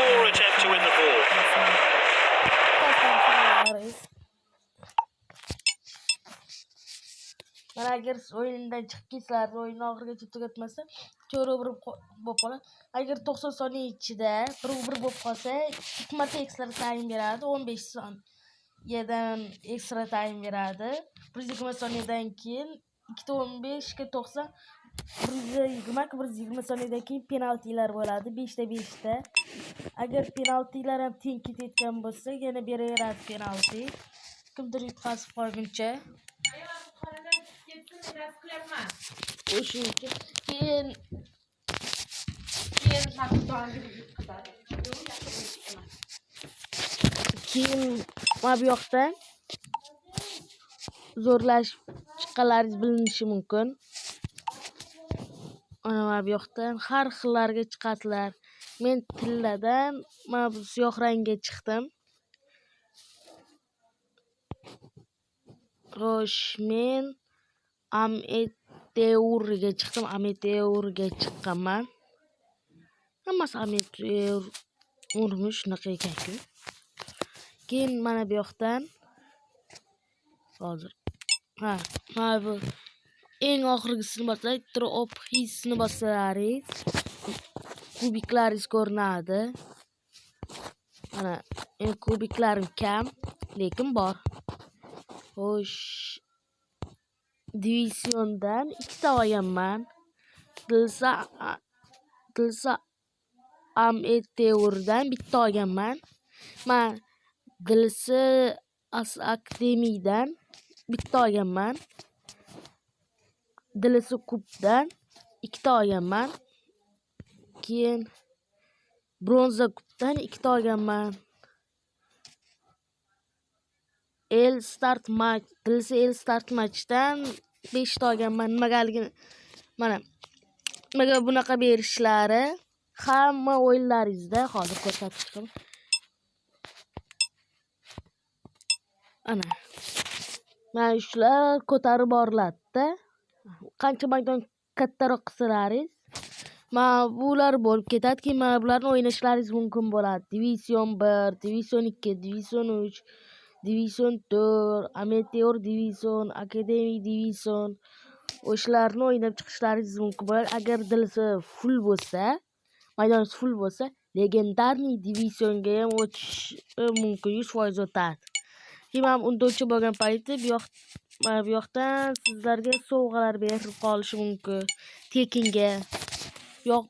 poor attempt to win the ball. Mana agar o'yindan chiqib ketsalar, o'yin oxirigacha tugatmasa, cho'ri bo'lib qoladi. Agar 90 soniya ichida 1-1 bo'lib qolsa, 2 marta ekstra time beradi, 15 soniyadan ekstra time beradi. 120 soniyadan keyin 215 ga 90 120 soniyadan keyin penaltilar bo'ladi, 5 ta 5 ta. Agar penaltilar ham teng ketayotgan bo'lsa, yana beraveradi penalti. Kimdir yutqazib qolguncha. O'shuning uchun keyin mana bu yoqda zo'rlash chiqqanlaringiz bilinishi mumkin. Mana bu yoqdan har xillarga chiqadilar. Men tilladan mana bu siyoh rangga chiqdim. Xo'sh, men Ameteurga chiqdim. Ameteurga chiqqanman. Hammasi Ameteurmi shunaqa ekan-ku. Keyin mana bu yoqdan hozir mana bu eng oxirgisini bossak, drop hissini bossalaringiz kubiklaringiz ko'rinadi. Mana men kubiklarim kam, lekin bor. Xo'sh, divisiondan 2 ta olganman. Dilsa Ameteurdan 1 ta olganman. Men Dilsa Akademiydan 1 ta olganman. Dilsa Kubdan 2 ta olganman. Keyin Bronza Kubdan 2 ta olganman. Dilsa El Start matchdan 5 ta olganman. Nimaga bunaqa berishlari hamma o'yinlaringizda hozir ko'rsatib chiqaman. Mana shular ko'tarib boriladi-da. Qancha maydon kattaroq qilsalaringiz, mana bular bo'lib ketadi. Keyin mana bularni o'ynashlaringiz mumkin bo'ladi. Division 1, Division 2, Division 3, Division 4, Ameteor Division, Akademiy Division o'shalarni o'ynab chiqishlaringiz mumkin bo'ladi. Agar dilsa full bo'lsa, maydoningiz full bo'lsa, legendarniy divizionga ham o'tish mumkin, 100% o'tadi. Keyin men undovchi bo'lgan payti bu yoqdan sizlarga sovg'alar berib qolishi mumkin. Tekinga yo'q